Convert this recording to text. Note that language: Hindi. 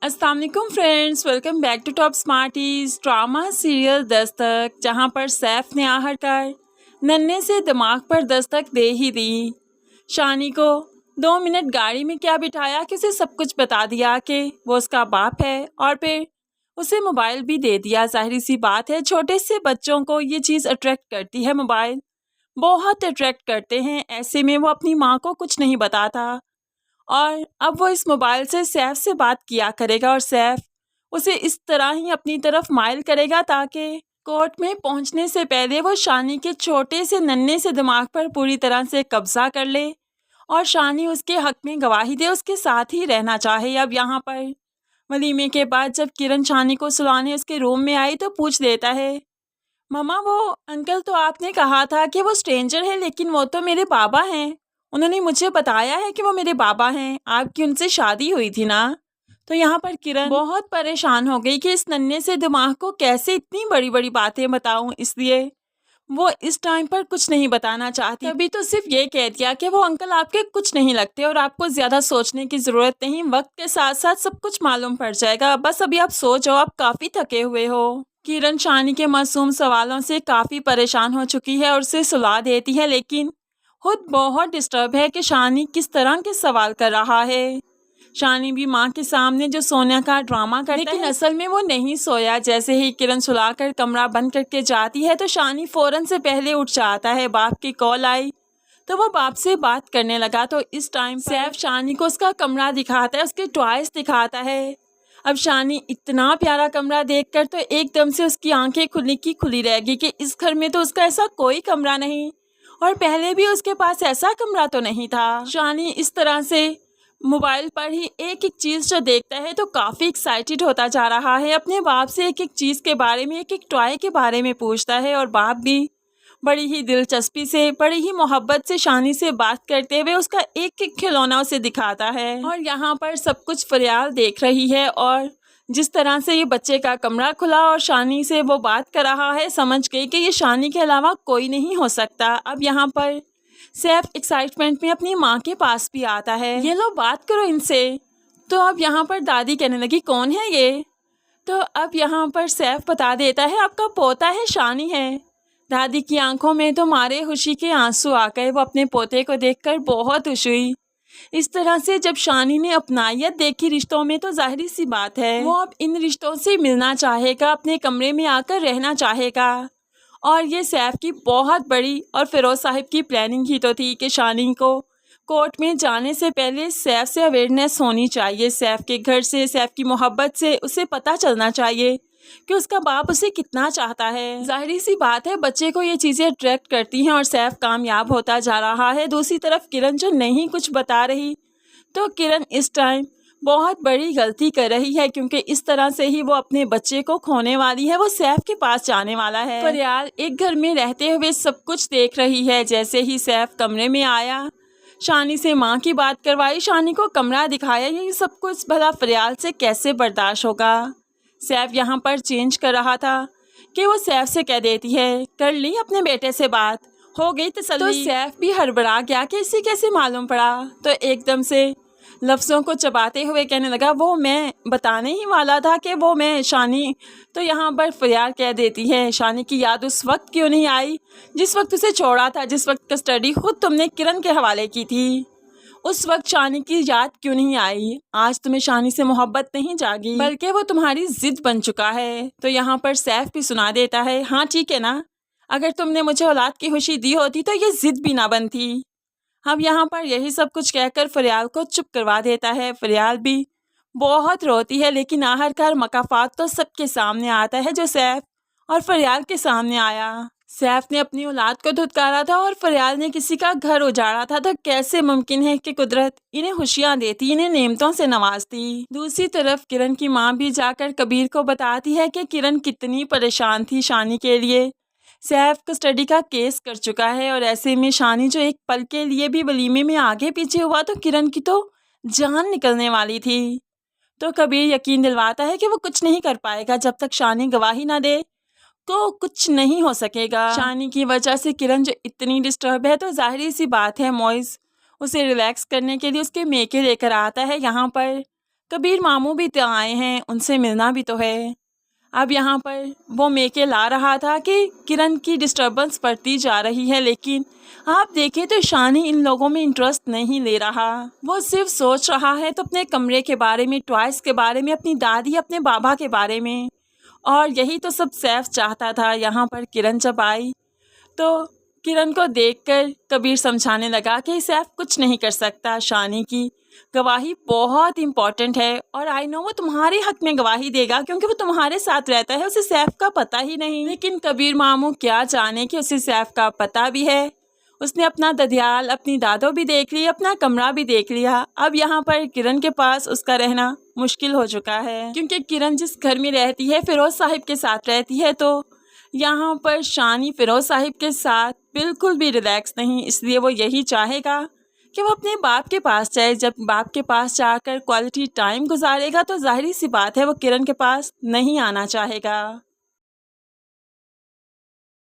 अस्सलाम वालेकुम friends, welcome back to top smarties. Drama serial Dastak, जहां पर सैफ ने आखिरकार नन्हे से दिमाग पर दस्तक दे ही दी। शानी को 2 मिनट गाड़ी में क्या बिठाया कि उसे सब कुछ बता दिया कि वो उसका बाप है, और फिर उसे मोबाइल भी दे दिया। जाहिर सी बात है, छोटे से बच्चों को ये चीज़ अट्रैक्ट करती है, मोबाइल बहुत अट्रैक्ट करते हैं। ऐसे में वो अपनी माँ को कुछ नहीं बताता, और अब वो इस मोबाइल से सैफ से बात किया करेगा, और सैफ उसे इस तरह ही अपनी तरफ माइल करेगा ताकि कोर्ट में पहुंचने से पहले वो शानी के छोटे से नन्हे से दिमाग पर पूरी तरह से कब्जा कर ले, और शानी उसके हक में गवाही दे, उसके साथ ही रहना चाहे। अब यहाँ पर वलीमे के बाद जब किरण शानी को सुलाने उसके रूम में आई तो पूछ लेता है, मम्मा वो अंकल तो आपने कहा था कि वो स्ट्रेंजर है, लेकिन वो तो मेरे बाबा हैं। उन्होंने मुझे बताया है कि वो मेरे बाबा हैं, आपकी उनसे शादी हुई थी ना। तो यहाँ पर किरण बहुत परेशान हो गई कि इस नन्हे से दिमाग को कैसे इतनी बड़ी बड़ी बातें बताऊं, इसलिए वो इस टाइम पर कुछ नहीं बताना चाहती। अभी तो सिर्फ ये कह दिया कि वो अंकल आपके कुछ नहीं लगते और आपको ज़्यादा सोचने की ज़रूरत नहीं, वक्त के साथ साथ सब कुछ मालूम पड़ जाएगा। बस अभी आप सो जाओ, आप काफ़ी थके हुए हो। किरण शानी के मासूम सवालों से काफ़ी परेशान हो चुकी है और उसे सुला देती है, लेकिन खुद बहुत डिस्टर्ब है कि शानी किस तरह के सवाल कर रहा है। शानी भी माँ के सामने जो सोने का ड्रामा करता है, लेकिन असल में वो नहीं सोया। जैसे ही किरण सुलाकर कमरा बंद करके जाती है तो शानी फौरन से पहले उठ जाता है। बाप की कॉल आई तो वो बाप से बात करने लगा। तो इस टाइम सैफ शानी को उसका कमरा दिखाता है, उसके टॉयज दिखाता है। अब शानी इतना प्यारा कमरा देखकर तो एकदम से उसकी आंखें खुली की खुली रहेगी कि इस घर में तो उसका ऐसा कोई कमरा नहीं, और पहले भी उसके पास ऐसा कमरा तो नहीं था। शानी इस तरह से मोबाइल पर ही एक एक चीज़ जो देखता है तो काफ़ी एक्साइटेड होता जा रहा है। अपने बाप से एक एक चीज़ के बारे में, एक एक टॉय के बारे में पूछता है, और बाप भी बड़ी ही दिलचस्पी से, बड़ी ही मोहब्बत से शानी से बात करते हुए उसका एक एक खिलौना उसे दिखाता है। और यहाँ पर सब कुछ फरियाल देख रही है, और जिस तरह से ये बच्चे का कमरा खुला और शानी से वो बात कर रहा है, समझ गई कि ये शानी के अलावा कोई नहीं हो सकता। अब यहाँ पर सैफ एक्साइटमेंट में अपनी माँ के पास भी आता है, ये लो बात करो इनसे। तो अब यहाँ पर दादी कहने लगी, कौन है ये? तो अब यहाँ पर सैफ बता देता है, आपका पोता है, शानी है। दादी की आंखों में तो मारे खुशी के आंसू आ गए। वो अपने पोते को देखकर बहुत खुश हुई। इस तरह से जब शानी ने अपनायत देखी रिश्तों में तो जाहिर सी बात है वो अब इन रिश्तों से मिलना चाहेगा, अपने कमरे में आकर रहना चाहेगा। और ये सैफ की बहुत बड़ी और फिरोज साहिब की प्लानिंग ही तो थी कि शानी को कोर्ट में जाने से पहले सैफ से अवेयरनेस होनी चाहिए। सैफ के घर से, सैफ की मोहब्बत से उसे पता चलना चाहिए कि उसका बाप उसे कितना चाहता है। जाहिर सी बात है बच्चे को ये चीज़ें अट्रैक्ट करती हैं, और सैफ कामयाब होता जा रहा है। दूसरी तरफ किरण जो नहीं कुछ बता रही, तो किरण इस टाइम बहुत बड़ी गलती कर रही है, क्योंकि इस तरह से ही वो अपने बच्चे को खोने वाली है। वो सैफ के पास जाने वाला है। फरियाल एक घर में रहते हुए सब कुछ देख रही है। जैसे ही सैफ कमरे में आया, शानी से माँ की बात करवाई, शानी को कमरा दिखाया, ये सब कुछ भला फरियाल से कैसे बर्दाश्त होगा। सैफ यहाँ पर चेंज कर रहा था कि वो सैफ से कह देती है, कर ली अपने बेटे से बात, हो गई तसल्ली। तो सैफ भी हड़बड़ा गया कि इसे कैसे मालूम पड़ा। तो एकदम से लफ्ज़ों को चबाते हुए कहने लगा, वो मैं बताने ही वाला था कि वो मैं शानी। तो यहाँ पर फरियाल कह देती है, शानी की याद उस वक्त क्यों नहीं आई जिस वक्त उसे छोड़ा था, जिस वक्त कस्टडी खुद तुमने किरण के हवाले की थी। उस वक्त शानी की याद क्यों नहीं आई? आज तुम्हें शानी से मोहब्बत नहीं जागी, बल्कि वो तुम्हारी जिद बन चुका है। तो यहाँ पर सैफ भी सुना देता है, हाँ ठीक है ना, अगर तुमने मुझे औलाद की खुशी दी होती तो ये जिद भी ना बनती। अब यहाँ पर यही सब कुछ कहकर फरियाल को चुप करवा देता है। फरियाल भी बहुत रोती है, लेकिन आखिरकार मकाफात तो सबके सामने आता है जो सैफ और फरियाल के सामने आया। सैफ ने अपनी औलाद को धुतकारा था और फरियाल ने किसी का घर उजाड़ा था, तो कैसे मुमकिन है कि कुदरत इन्हें खुशियाँ देती, इन्हें नेमतों से नवाजती। दूसरी तरफ किरण की माँ भी जाकर कबीर को बताती है कि किरण कितनी परेशान थी शानी के लिए। सैफ कस्टडी का केस कर चुका है, और ऐसे में शानी जो एक पल के लिए भी वलीमे में आगे पीछे हुआ तो किरण की तो जान निकलने वाली थी। तो कबीर यकीन दिलवाता है कि वो कुछ नहीं कर पाएगा, जब तक शानी गवाही ना दे तो कुछ नहीं हो सकेगा। शानी की वजह से किरण जो इतनी डिस्टर्ब है, तो जाहिर सी बात है मोइज़ उसे रिलैक्स करने के लिए उसके मेके लेकर आता है। यहाँ पर कबीर मामू भी तो आए हैं, उनसे मिलना भी तो है। अब यहाँ पर वो मेके ला रहा था कि किरण की डिस्टर्बेंस बढ़ती जा रही है, लेकिन आप देखें तो शानी इन लोगों में इंटरेस्ट नहीं ले रहा। वो सिर्फ सोच रहा है तो अपने कमरे के बारे में, टॉयज़ के बारे में, अपनी दादी, अपने बाबा के बारे में। और यही तो सब सैफ चाहता था। यहाँ पर किरण जब आई तो किरण को देखकर कबीर समझाने लगा कि सैफ कुछ नहीं कर सकता, शानी की गवाही बहुत इम्पॉर्टेंट है और आई नो वो तुम्हारे हक में गवाही देगा क्योंकि वो तुम्हारे साथ रहता है, उसे सैफ का पता ही नहीं। लेकिन कबीर मामू क्या जाने कि उसे सैफ का पता भी है। उसने अपना ददियाल, अपनी दादो भी देख ली, अपना कमरा भी देख लिया। अब यहाँ पर किरण के पास उसका रहना मुश्किल हो चुका है क्योंकि किरण जिस घर में रहती है फिरोज साहिब के साथ रहती है, तो यहाँ पर शानी फिरोज साहिब के साथ बिल्कुल भी रिलैक्स नहीं। इसलिए वो यही चाहेगा कि वो अपने बाप के पास जाए। जब बाप के पास जाकर क्वालिटी टाइम गुजारेगा तो जाहिर सी बात है वो किरण के पास नहीं आना चाहेगा।